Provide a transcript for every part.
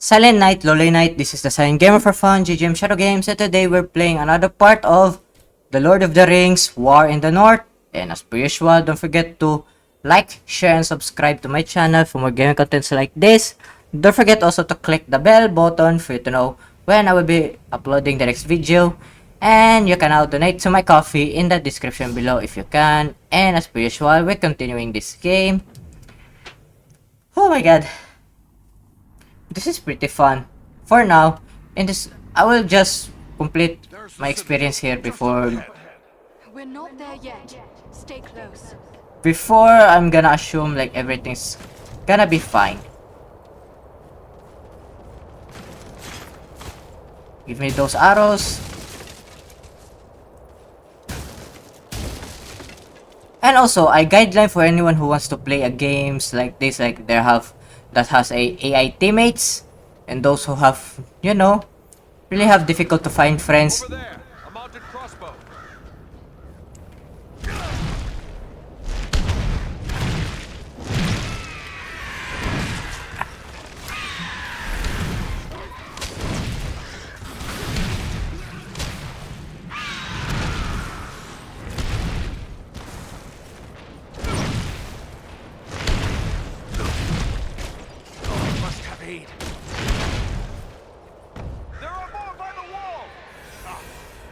Silent Night, Lonely Night, this is the Silent Gamer for Fun, JGM ShadowGames, and today we're playing another part of The Lord of the Rings, War in the North. And as per usual, don't forget to like, share, and subscribe to my channel for more gaming contents like this. Don't forget also to click the bell button for you to know when I will be uploading the next video. And you can now donate to my coffee in the description below if you can. And as per usual, we're continuing this game. Oh my god. This is pretty fun. For now, in this, I will just complete my experience here before We're not there yet. Stay close. I'm gonna assume like everything's gonna be fine. Give me those arrows. And also, a guideline for anyone who wants to play a games like this, like that has a AI teammates, and those who have, really have difficult to find friends. Over there, a mounted crossbow. Must have aid. There are more by the wall.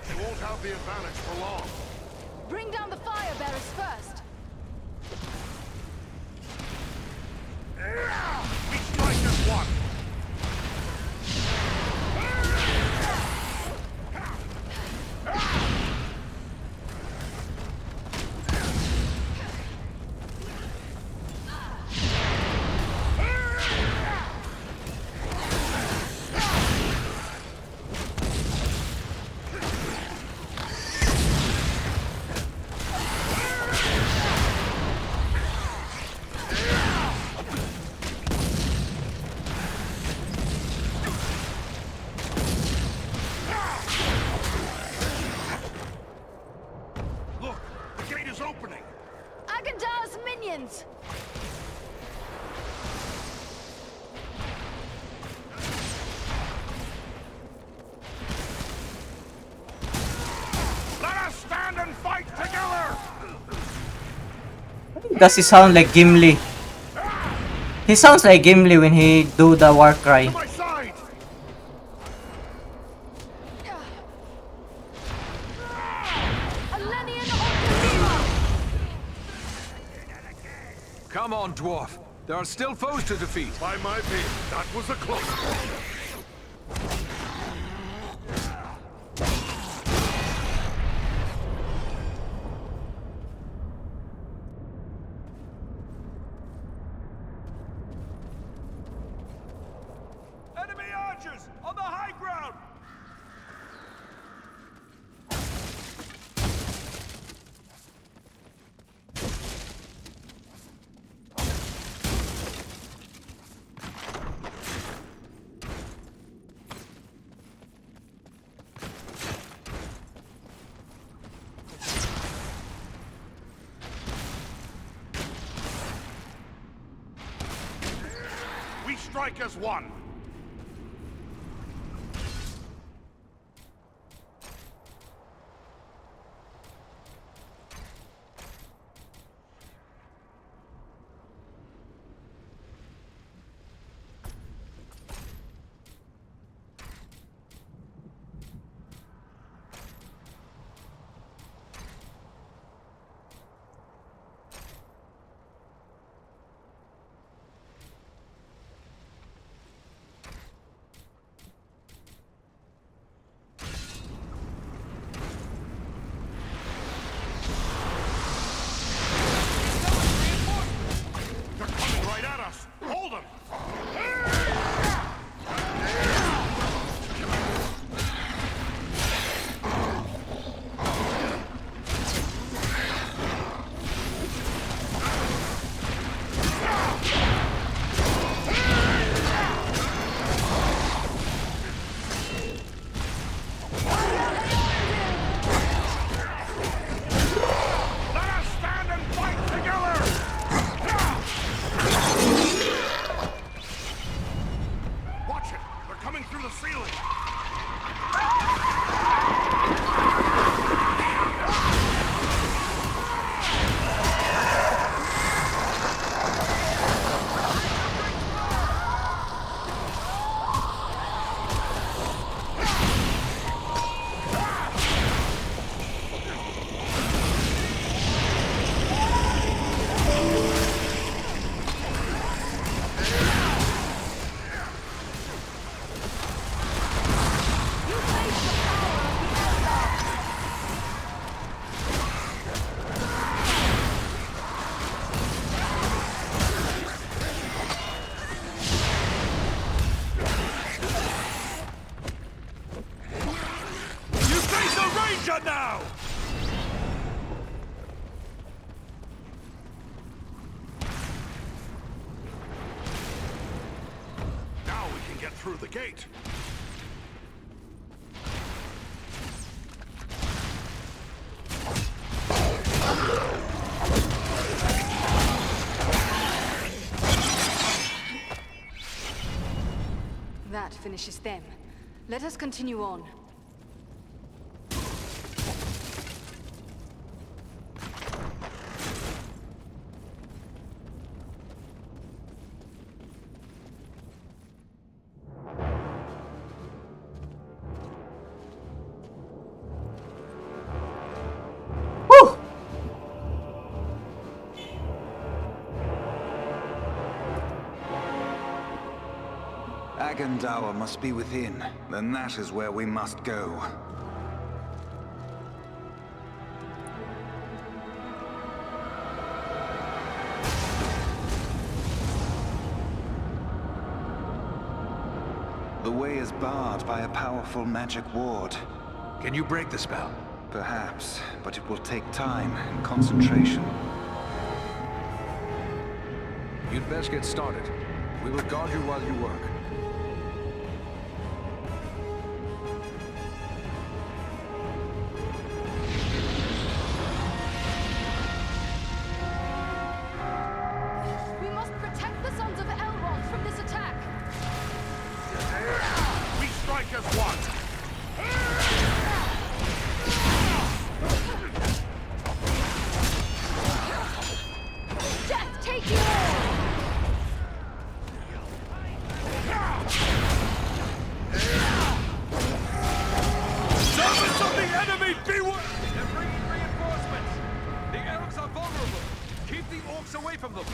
They won't have the advantage for long. Bring down the fire bearers first. We strike as one. Look, the gate is opening. Agandar's minions! Let us stand and fight together. Does he sound like Gimli? He sounds like Gimli when he do the war cry. To my side. Elenian Octavia! Come on, dwarf. There are still foes to defeat. By my beard, that was a close one. Enemy archers on the high ground. We strike as one. coming through the ceiling! Now! Now we can get through the gate. That finishes them. Let us continue on. Woo! Agandawa must be within. Then that is where we must go. The way is barred by a powerful magic ward. Can you break the spell? Perhaps, but it will take time and concentration. You'd best get started. We will guard you while you work. We must protect the Sons of Elrond from this attack. We strike as one! Death take you all! Servants of the enemy, beware! They're bringing reinforcements! The elves are vulnerable! Keep the orcs away from them!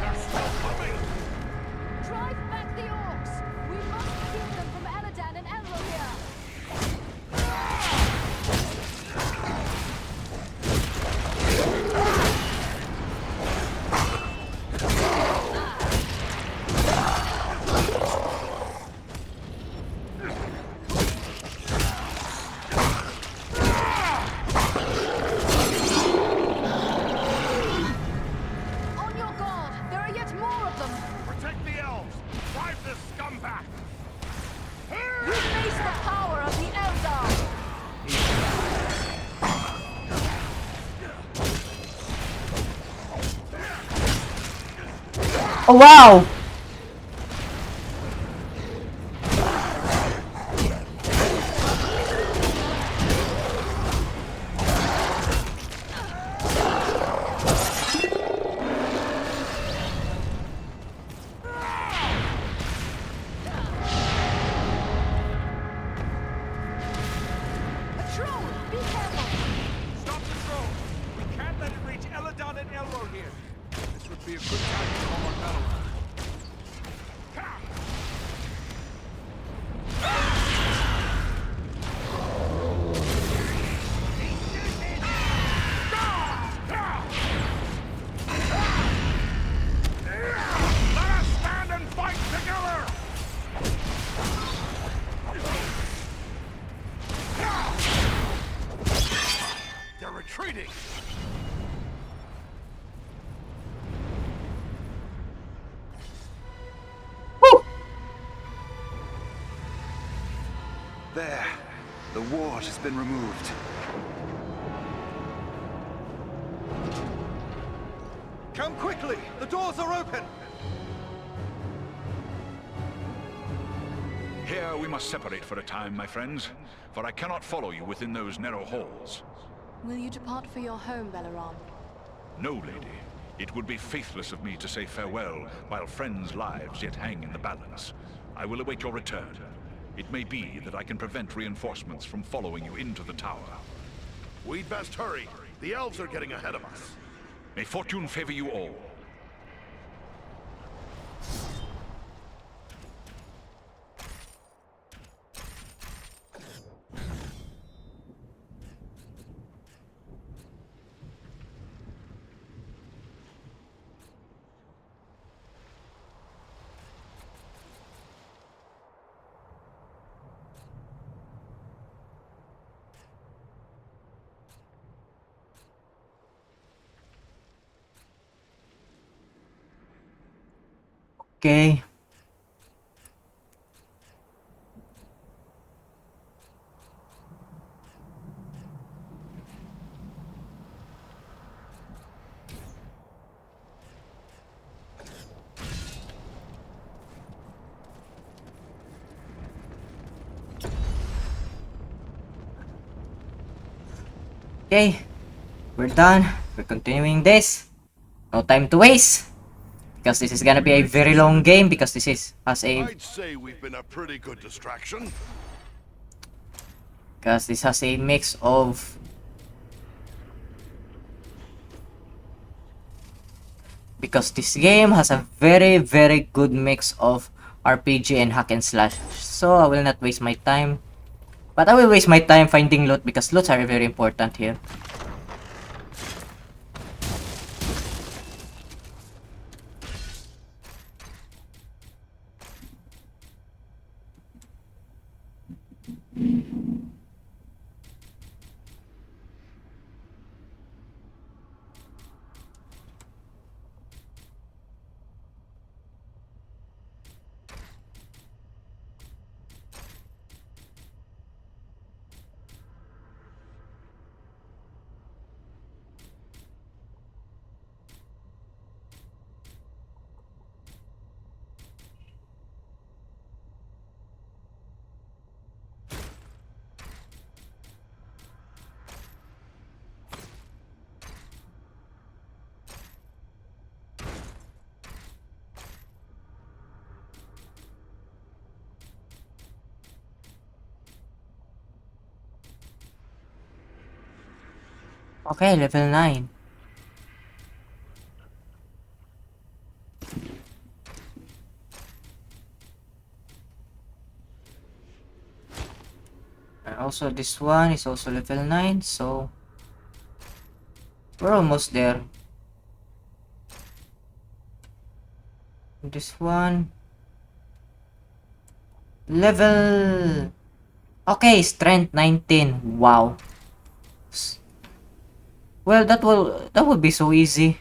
They're still coming! Drive back the orcs! We must keep them from Eladan and Elrohir! On your guard! There are yet more of them! Protect the elves! Drive this scum back! We face the power of the Eldar! Oh wow! Patrol! Be careful! Stop the troll! We can't let it reach Eladan and Elrohir! This would be a good time to call on Bellow. Let us stand and fight together! They're retreating! There. The ward has been removed. Come quickly! The doors are open! Here we must separate for a time, my friends, for I cannot follow you within those narrow halls. Will you depart for your home, Belaram? No, lady. It would be faithless of me to say farewell while friends' lives yet hang in the balance. I will await your return. It may be that I can prevent reinforcements from following you into the tower. We'd best hurry. The elves are getting ahead of us. May fortune favor you all. Okay. Okay, we're done. We're continuing this. No time to waste. Because this is gonna be a very long game because this is has a I'd say we've been a pretty good distraction. because this has a mix of because this game has a very good mix of RPG and hack and slash. So I will not waste my time. But I will waste my time finding loot because loots are very important here. Okay, level 9. And also this one is also level 9, so we're almost there. This one level okay, strength 19. Wow. Well, that would be so easy.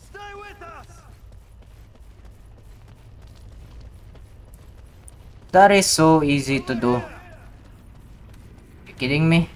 Stay with us! That is so easy to do. You kidding me?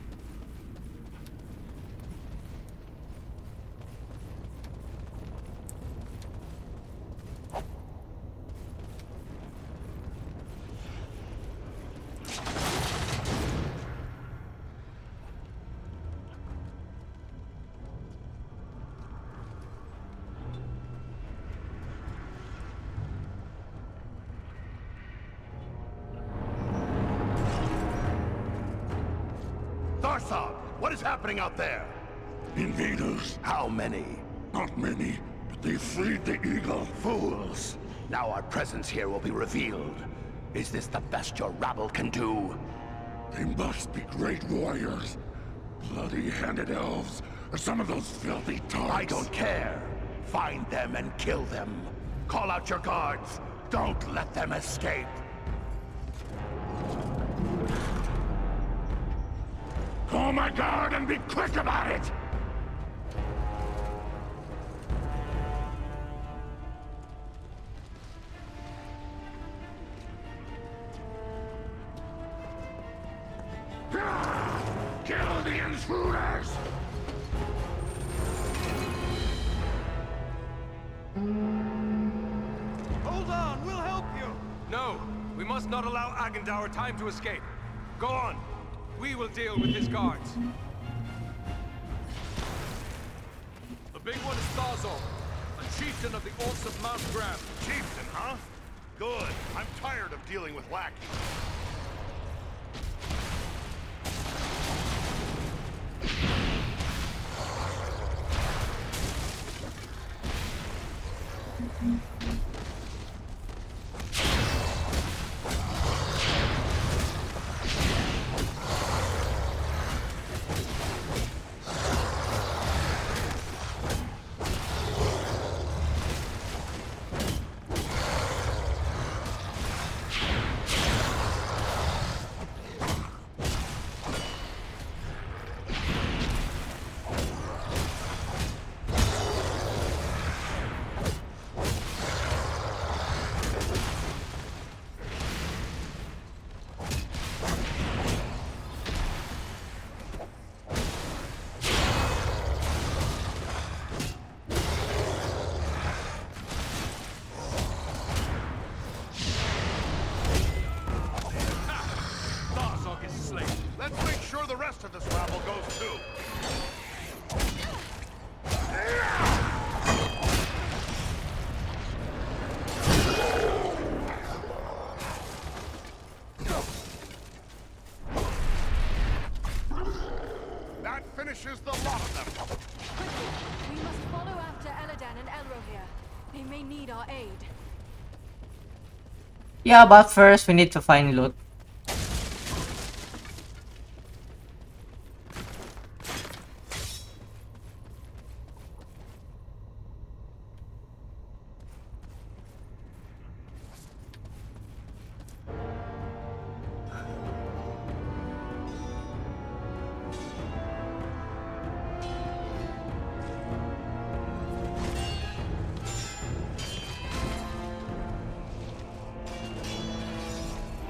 Tharthog, what is happening out there? Invaders. How many? Not many, but they freed the eagle. Fools! Now our presence here will be revealed. Is this the best your rabble can do? They must be great warriors. Bloody-handed elves, or some of those filthy tarts. I don't care. Find them and kill them. Call out your guards. Don't let them escape. Call my guard and be quick about it! intruders! Hold on, we'll help you! No, we must not allow Agendaur time to escape. Go on. We will deal with his guards. The big one is Thazol, a chieftain of the Orcs of Mount Graham. Chieftain, huh? Good. I'm tired of dealing with lackeys. Let's make sure the rest of this rabble goes too. That finishes the lot of them. Quickly, we must follow after Eladan and Elrohir. They may need our aid. Yeah, but first we need to find loot.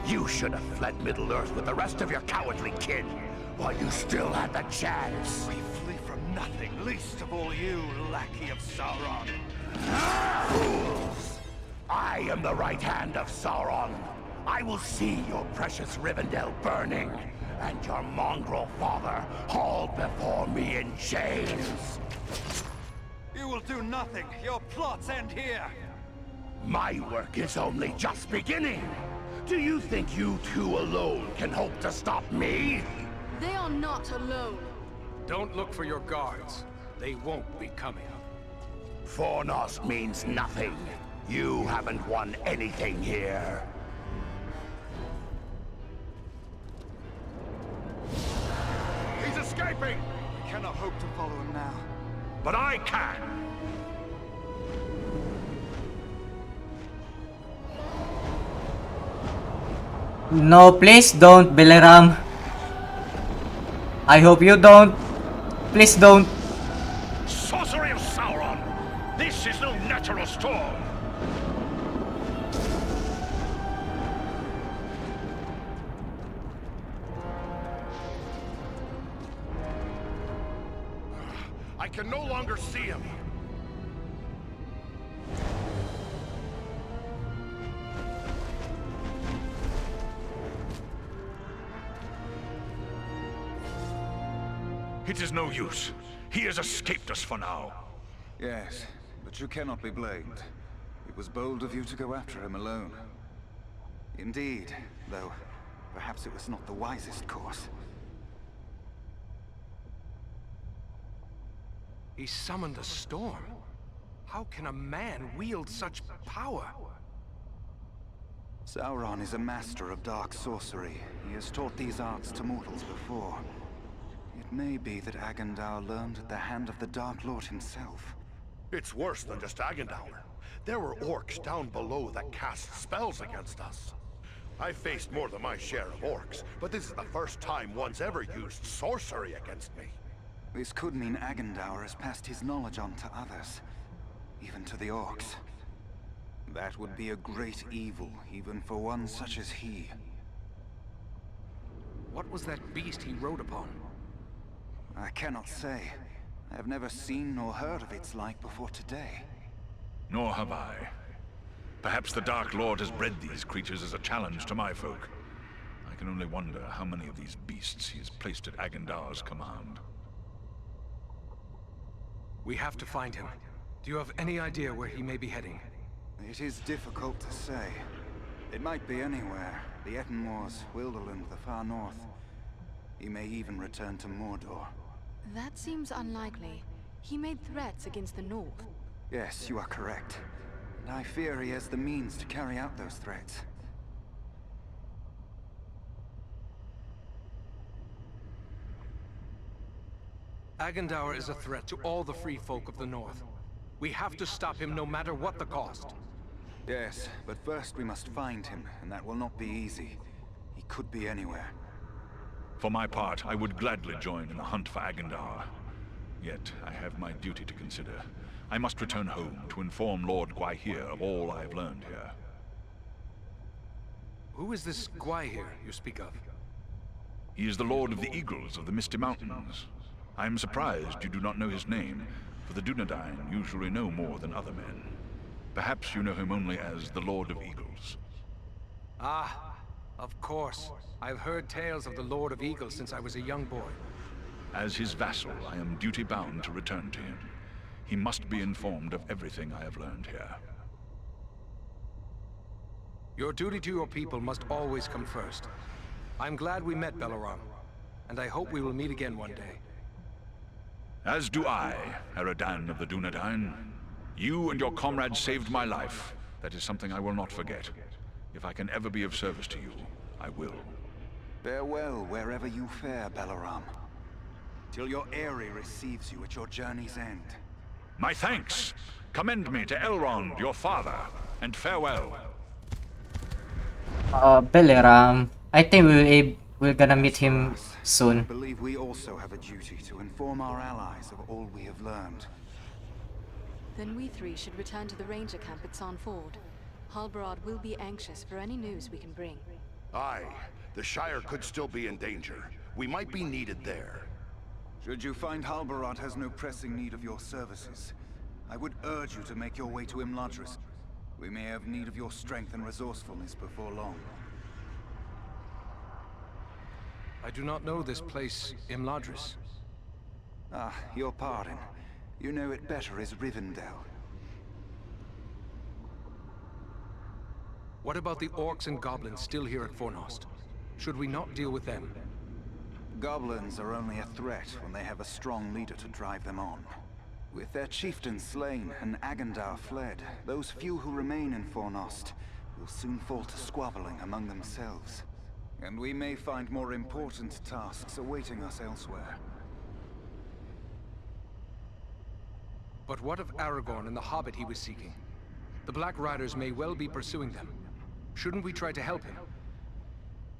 You should have fled Middle-earth with the rest of your cowardly kin, while you still had the chance. We flee from nothing, least of all you, lackey of Sauron. Fools! I am the right hand of Sauron. I will see your precious Rivendell burning, and your mongrel father hauled before me in chains. You will do nothing. Your plots end here. My work is only just beginning. Do you think you two alone can hope to stop me? They are not alone. Don't look for your guards. They won't be coming. Fornost means nothing. You haven't won anything here. He's escaping! We cannot hope to follow him now. But I can! No, please don't, Beleram. I hope you don't. Please don't. Sorcery of Sauron! This is no natural storm! I can no longer see him. It is no use. He has escaped us for now. Yes, but you cannot be blamed. It was bold of you to go after him alone. Indeed, though perhaps it was not the wisest course. He summoned a storm. How can a man wield such power? Sauron is a master of dark sorcery. He has taught these arts to mortals before. It may be that Agendaur learned at the hand of the Dark Lord himself. It's worse than just Agendaur. There were orcs down below that cast spells against us. I faced more than my share of orcs, but this is the first time one's ever used sorcery against me. This could mean Agendaur has passed his knowledge on to others, even to the orcs. That would be a great evil, even for one such as he. What was that beast he rode upon? I cannot say. I have never seen nor heard of its like before today. Nor have I. Perhaps the Dark Lord has bred these creatures as a challenge to my folk. I can only wonder how many of these beasts he has placed at Agendar's command. We have to find him. Do you have any idea where he may be heading? It is difficult to say. It might be anywhere. The Etten Wars, Wilderland, the far north. He may even return to Mordor. That seems unlikely. He made threats against the North. Yes, you are correct. And I fear he has the means to carry out those threats. Agendour is a threat to all the free folk of the North. We have to stop him no matter what the cost. Yes, but first we must find him, and that will not be easy. He could be anywhere. For my part, I would gladly join in the hunt for Agendar. Yet, I have my duty to consider. I must return home to inform Lord Gwaihir of all I have learned here. Who is this Gwaihir you speak of? He is the Lord of the Eagles of the Misty Mountains. I am surprised you do not know his name, for the Dunedain usually know more than other men. Perhaps you know him only as the Lord of Eagles. Ah, of course. I've heard tales of the Lord of Eagles since I was a young boy. As his vassal, I am duty-bound to return to him. He must be informed of everything I have learned here. Your duty to your people must always come first. I'm glad we met, Belaram, and I hope we will meet again one day. As do I, Eradan of the Dunedain. You and your comrades saved my life. That is something I will not forget. If I can ever be of service to you, I will. Farewell wherever you fare, Belaram. Till your Eyrie receives you at your journey's end. My thanks! Commend me to Elrond, your father, and farewell. Beleram. I think we're gonna meet him I soon. believe we also have a duty to inform our allies of all we have learned. Then we three should return to the ranger camp at San Ford. Halbarad will be anxious for any news we can bring. Aye, the Shire could still be in danger. We might be needed there. Should you find Halbarad has no pressing need of your services, I would urge you to make your way to Imladris. We may have need of your strength and resourcefulness before long. I do not know this place, Imladris. Ah, your pardon. You know it better as Rivendell. What about the orcs and goblins still here at Fornost? Should we not deal with them? Goblins are only a threat when they have a strong leader to drive them on. With their chieftain slain and Agendar fled, those few who remain in Fornost will soon fall to squabbling among themselves. And we may find more important tasks awaiting us elsewhere. But what of Aragorn and the Hobbit he was seeking? The Black Riders may well be pursuing them. Shouldn't we try to help him?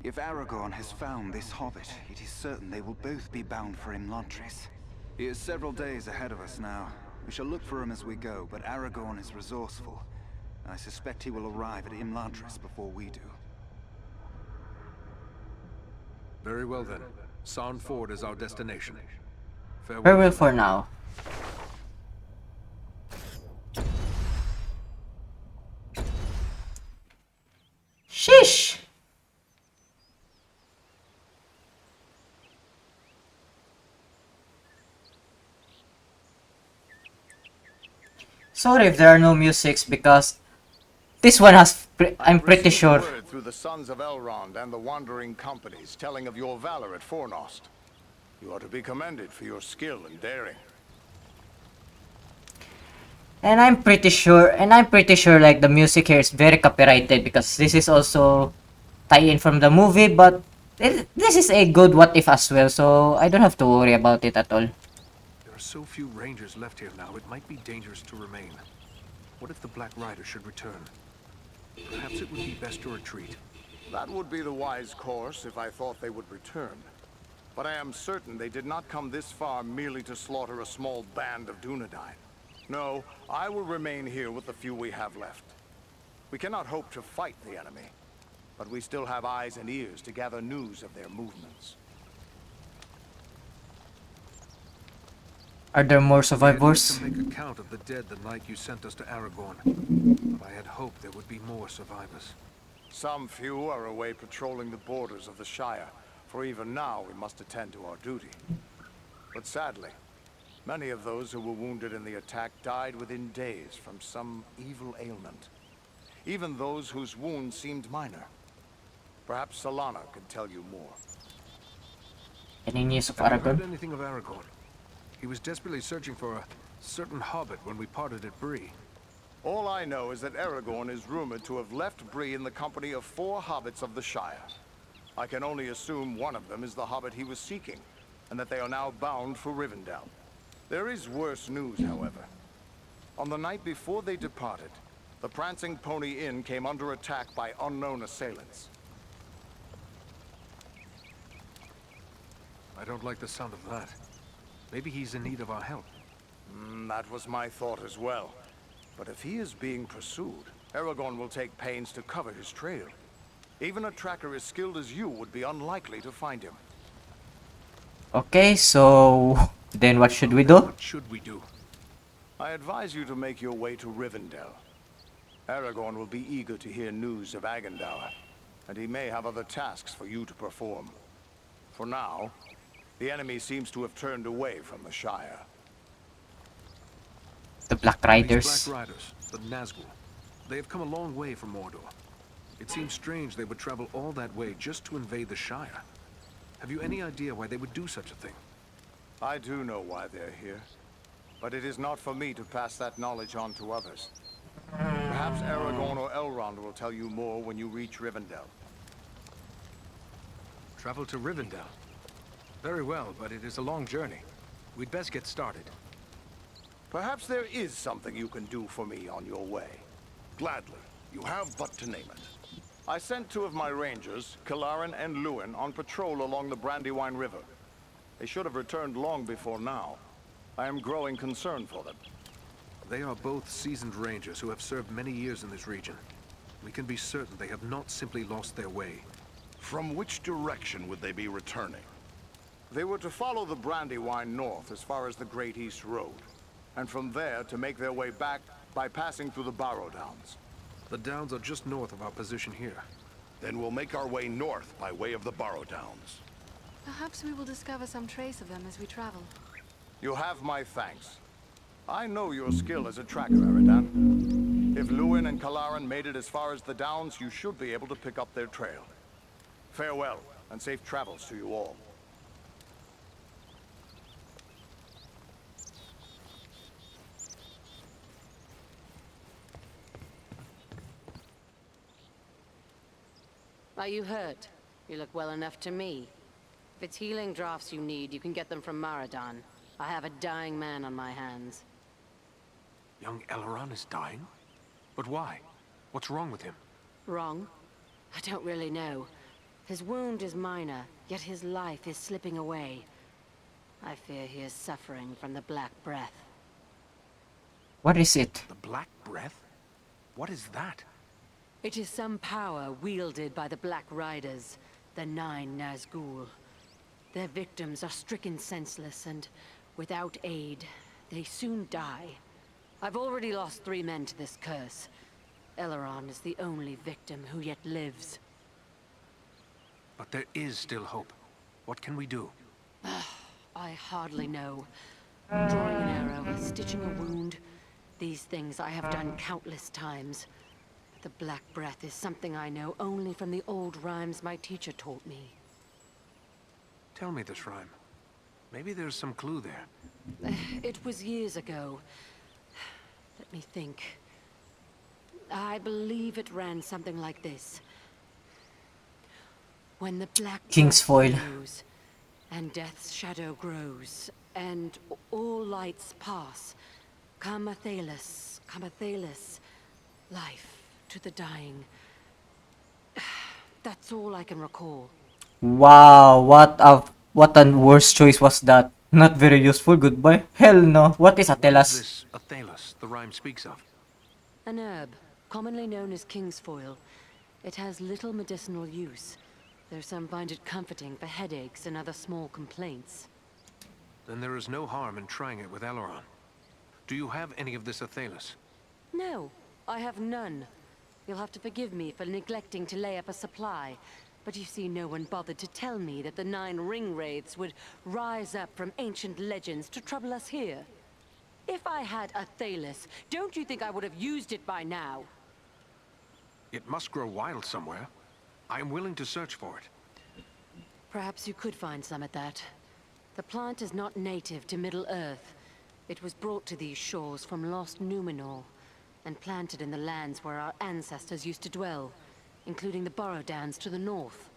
If Aragorn has found this hobbit, it is certain they will both be bound for Imladris. He is several days ahead of us now. We shall look for him as we go, but Aragorn is resourceful. I suspect he will arrive at Imladris before we do. Very well then. San Ford is our destination. Farewell for now. Sheesh! Sorry if there are no musics because this one has, I'm pretty Received sure. word through the sons of Elrond and the wandering companies telling of your valor at Fornost. You are to be commended for your skill and daring. And I'm pretty sure like the music here is very copyrighted because this is also tie-in from the movie, but this is a good what if as well, so I don't have to worry about it at all. There are so few rangers left here now, it might be dangerous to remain. What if the Black Rider should return? Perhaps it would be best to retreat. That would be the wise course if I thought they would return. But I am certain they did not come this far merely to slaughter a small band of Dunedain. No, I will remain here with the few we have left. We cannot hope to fight the enemy, but we still have eyes and ears to gather news of their movements. Are there more We had yet survivors? to make a count of the dead the night you sent us to Aragorn, but I had hoped there would be more survivors. Some few are away patrolling the borders of the Shire, for even now we must attend to our duty. But sadly, many of those who were wounded in the attack died within days from some evil ailment. Even those whose wounds seemed minor. Perhaps Solana can tell you more. Any news of Have you heard Aragorn? anything of Aragorn? He was desperately searching for a certain hobbit when we parted at Bree. All I know is that Aragorn is rumored to have left Bree in the company of 4 hobbits of the Shire. I can only assume one of them is the hobbit he was seeking, and that they are now bound for Rivendell. There is worse news, however. On the night before they departed, the Prancing Pony Inn came under attack by unknown assailants. I don't like the sound of that. Maybe he's in need of our help. That was my thought as well. But if he is being pursued, Aragorn will take pains to cover his trail. Even a tracker as skilled as you would be unlikely to find him. Okay, so then what should we do? What should we do? I advise you to make your way to Rivendell. Aragorn will be eager to hear news of Agandaur, and he may have other tasks for you to perform. For now, the enemy seems to have turned away from the Shire. The Black These Riders. Black Riders, the Nazgul. They have come a long way from Mordor. It seems strange they would travel all that way just to invade the Shire. Have you any idea why they would do such a thing? I do know why they're here, but it is not for me to pass that knowledge on to others. Perhaps Aragorn or Elrond will tell you more when you reach Rivendell. Travel to Rivendell? Very well, but it is a long journey. We'd best get started. Perhaps there is something you can do for me on your way. Gladly. You have but to name it. I sent 2 of my rangers, Kalarin and Luin, on patrol along the Brandywine River. They should have returned long before now. I am growing concerned for them. They are both seasoned rangers who have served many years in this region. We can be certain they have not simply lost their way. From which direction would they be returning? They were to follow the Brandywine north as far as the Great East Road, and from there to make their way back by passing through the Barrow Downs. The Downs are just north of our position here. Then we'll make our way north by way of the Barrow Downs. Perhaps we will discover some trace of them as we travel. You have my thanks. I know your skill as a tracker, Eridan. If Luin and Kalarin made it as far as the Downs, you should be able to pick up their trail. Farewell, and safe travels to you all. Are you hurt? You look well enough to me. If it's healing draughts you need, you can get them from Maradan. I have a dying man on my hands. Young Elrond is dying? But why? What's wrong with him? Wrong? I don't really know. His wound is minor, yet his life is slipping away. I fear he is suffering from the Black Breath. What is it? The Black Breath? What is that? It is some power wielded by the Black Riders, the 9 Nazgul. Their victims are stricken senseless, and without aid, they soon die. I've already lost 3 men to this curse. Elrond is the only victim who yet lives. But there is still hope. What can we do? I hardly know. Drawing an arrow, stitching a wound. These things I have done countless times. The Black Breath is something I know only from the old rhymes my teacher taught me. Tell me this rhyme. Maybe there's some clue there. It was years ago. Let me think. I believe it ran something like this. When the Black King's Breath foil. blows, and death's shadow grows, and all lights pass, come Athelas, life to the dying. That's all I can recall. Wow, what a worse choice was that. Not very useful, goodbye. Hell no. What is What is Atelas? this Athelas the rhyme speaks of? An herb, commonly known as king's foil. It has little medicinal use, though some find it comforting for headaches and other small complaints. Then there is no harm in trying it with Aileron. Do you have any of this Athelas? No, I have none. You'll have to forgive me for neglecting to lay up a supply. But you see, no one bothered to tell me that the 9 ring wraiths would rise up from ancient legends to trouble us here. If I had a Thalos, don't you think I would have used it by now? It must grow wild somewhere. I am willing to search for it. Perhaps you could find some at that. The plant is not native to Middle-earth. It was brought to these shores from lost Numenor, and planted in the lands where our ancestors used to dwell, including the Borodans to the north.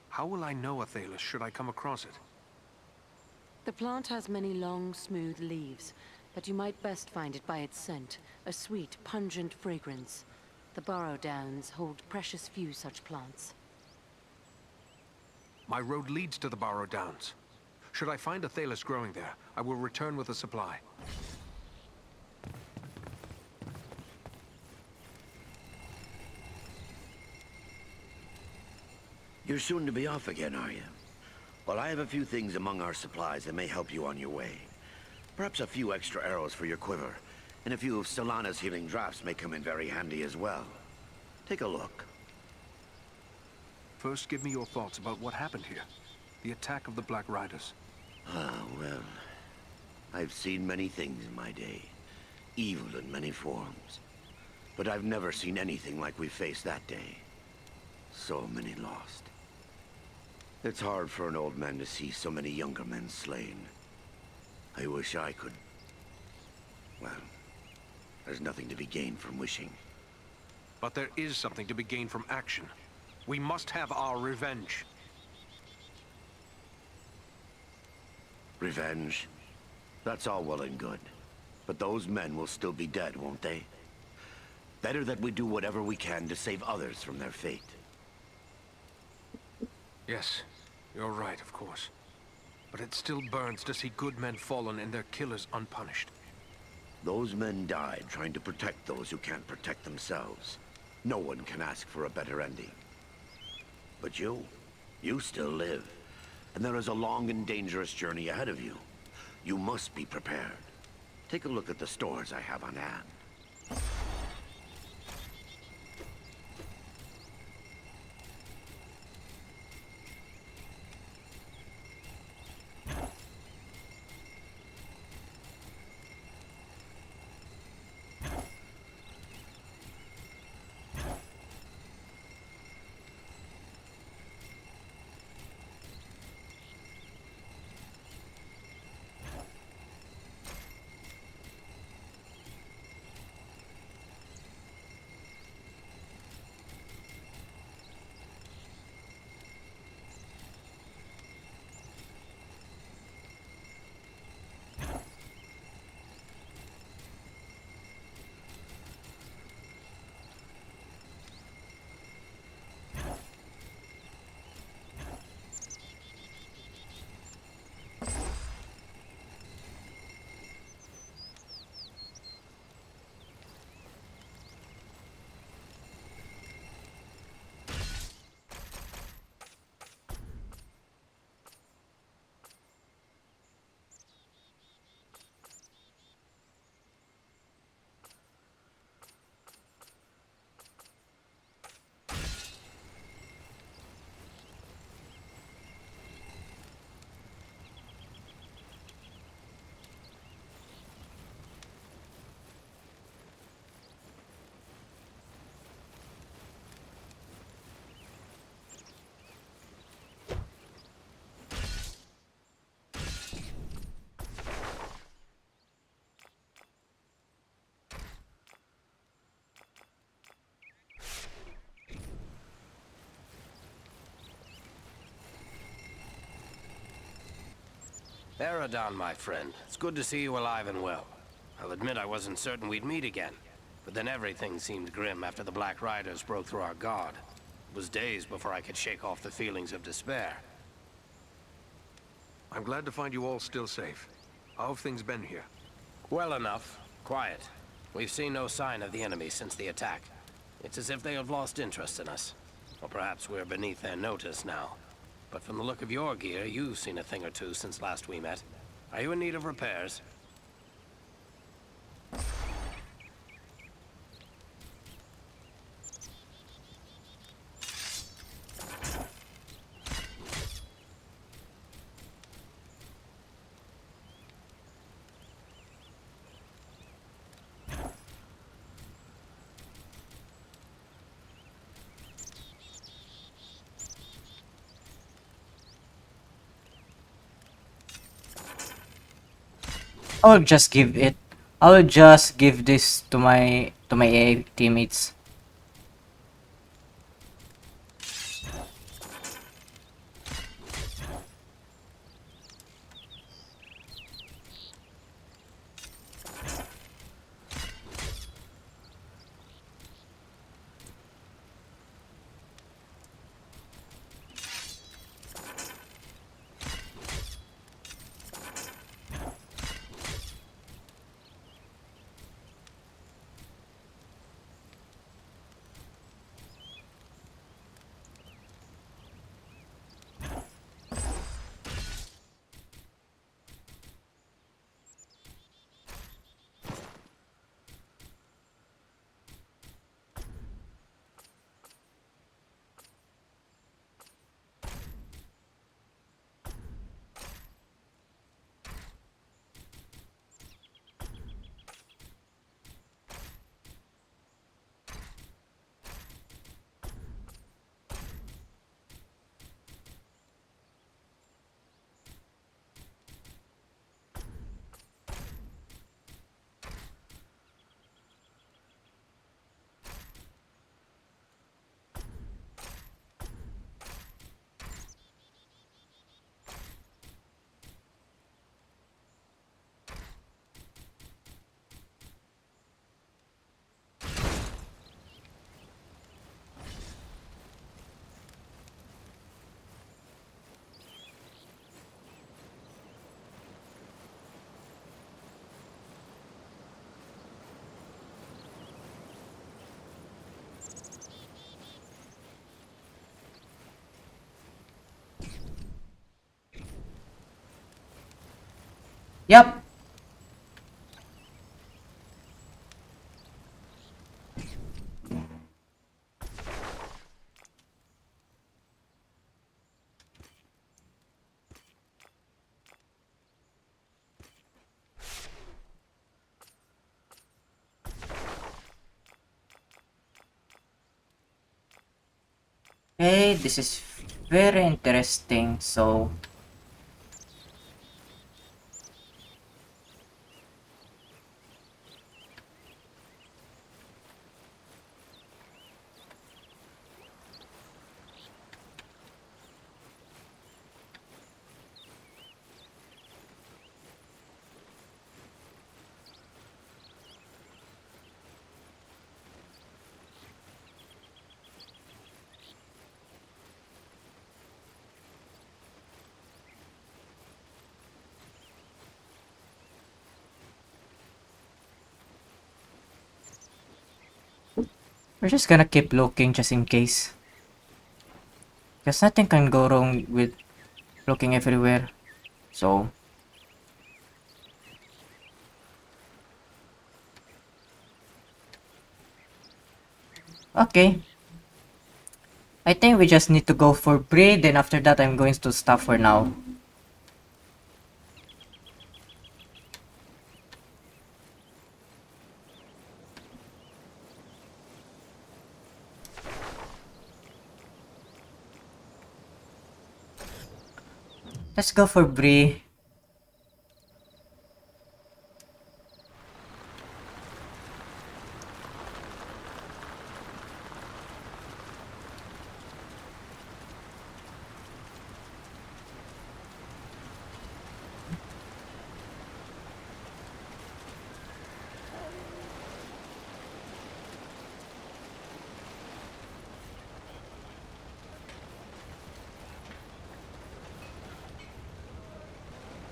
How will I know Athelas should I come across it? The plant has many long, smooth leaves, but you might best find it by its scent, a sweet, pungent fragrance. The Borodans hold precious few such plants. My road leads to the Barrow Downs. Should I find Athelas growing there, I will return with a supply. You're soon to be off again, are you? Well, I have a few things among our supplies that may help you on your way. Perhaps a few extra arrows for your quiver, and a few of Solana's healing drafts may come in very handy as well. Take a look. First, give me your thoughts about what happened here. The attack of the Black Riders. Ah, well, I've seen many things in my day. Evil in many forms. But I've never seen anything like we faced that day. So many lost. It's hard for an old man to see so many younger men slain. I wish I could... Well, there's nothing to be gained from wishing. But there is something to be gained from action. We must have our revenge. Revenge? That's all well and good. But those men will still be dead, won't they? Better that we do whatever we can to save others from their fate. Yes, you're right, of course. But it still burns to see good men fallen and their killers unpunished. Those men died trying to protect those who can't protect themselves. No one can ask for a better ending. But you still live. And there is a long and dangerous journey ahead of you. You must be prepared. Take a look at the stores I have on hand. Eridon, my friend. It's good to see you alive and well. I'll admit I wasn't certain we'd meet again, but then everything seemed grim after the Black Riders broke through our guard. It was days before I could shake off the feelings of despair. I'm glad to find you all still safe. How have things been here? Well enough. Quiet. We've seen no sign of the enemy since the attack. It's as if they have lost interest in us. Or perhaps we're beneath their notice now. but from the look of your gear, you've seen a thing or two since last we met. Are you in need of repairs? I'll just give it. I'll just give this to my AA teammates. Yep. Hey, this is very interesting. So, we're just gonna keep looking just in case. Because nothing can go wrong with looking everywhere. So, okay. I think we just need to go for Bree, then after that I'm going to stop for now. Let's go for Bree.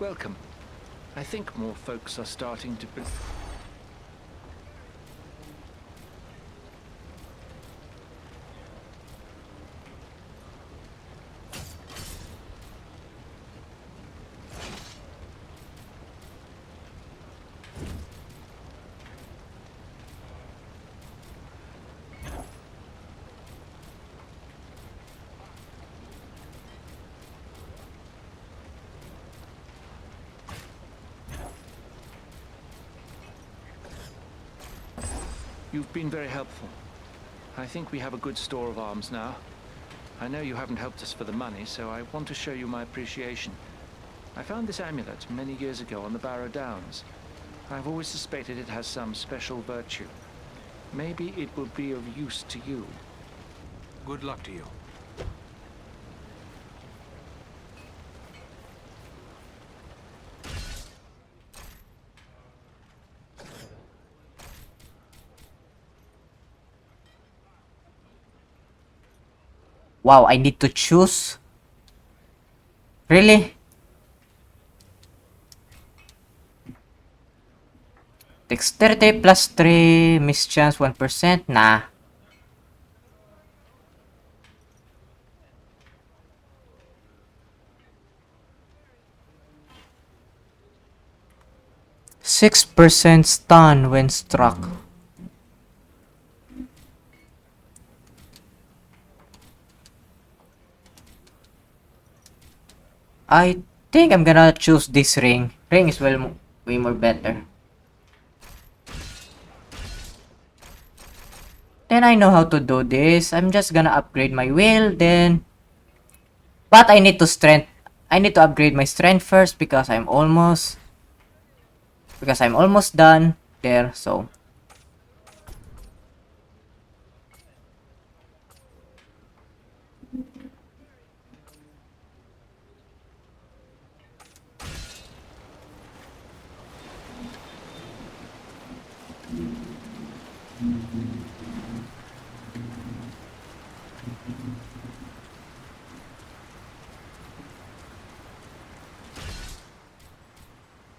Welcome. I think more folks are starting to... You've been very helpful. I think we have a good store of arms now. I know you haven't helped us for the money, so I want to show you my appreciation. I found this amulet many years ago on the Barrow Downs. I've always suspected it has some special virtue. Maybe it will be of use to you. Good luck to you. Wow, I need to choose? Really? Dexterity plus 3, mischance 1%? Nah. %6 stun when struck. I think I'm gonna choose this ring. Ring is way more better. Then I know how to do this. I'm just gonna upgrade my will then. But I need to upgrade my strength first because I'm almost done there, so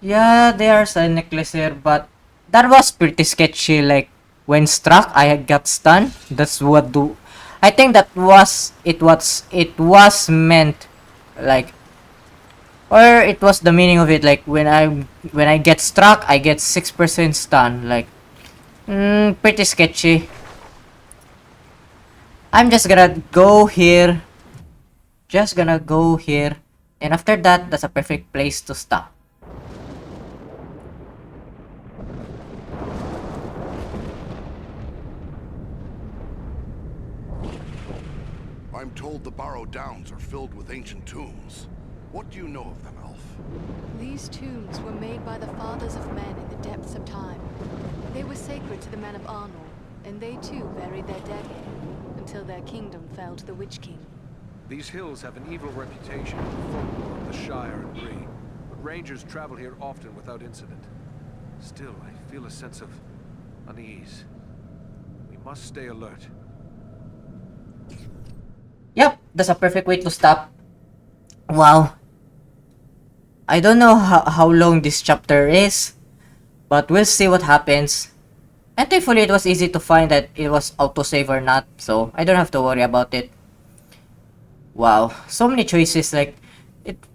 yeah, there's a necklace here, but that was pretty sketchy. Like when struck, I got stunned. That's what do. I think that was it. Was meant, like, or it was the meaning of it. Like when I get struck, I get 6% stun. Like, pretty sketchy. I'm just gonna go here. Just gonna go here, and after that, that's a perfect place to stop. I'm told the Barrow Downs are filled with ancient tombs. What do you know of them, Elf? These tombs were made by the fathers of men in the depths of time. They were sacred to the men of Arnor, and they too buried their dead here, until their kingdom fell to the Witch King. These hills have an evil reputation in the folklore of the Shire and Bree, but rangers travel here often without incident. Still, I feel a sense of unease. We must stay alert. Yep, that's a perfect way to stop. Wow. I don't know how long this chapter is, but we'll see what happens. And thankfully it was easy to find that it was autosave or not, so I don't have to worry about it. Wow, so many choices. Like,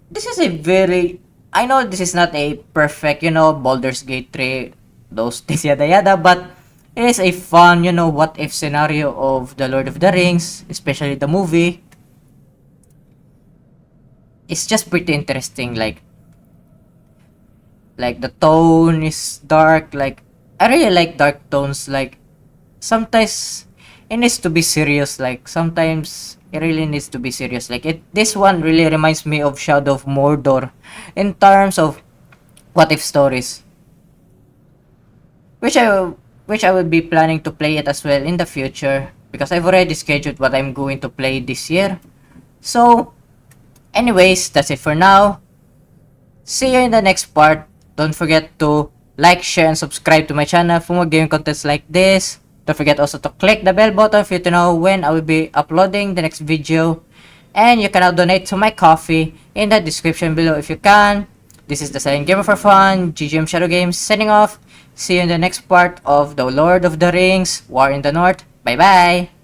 this is a very... I know this is not a perfect, Baldur's Gate 3, those things, yada yada, but it is a fun, what if scenario of the Lord of the Rings, especially the movie. It's just pretty interesting. Like the tone is dark. Like, I really like dark tones. Like, sometimes it needs to be serious. Like, sometimes it really needs to be serious. Like, this one really reminds me of Shadow of Mordor in terms of what if stories, which I will be planning to play it as well in the future, because I've already scheduled what I'm going to play this year. So, anyways, that's it for now. See you in the next part. Don't forget to like, share, and subscribe to my channel for more gaming contents like this. Don't forget also to click the bell button for you to know when I will be uploading the next video. And you can now donate to my coffee in the description below if you can. This is the Silent Gamer for Fun, JGM ShadowGames signing off. See you in the next part of The Lord of the Rings, War in the North. Bye bye!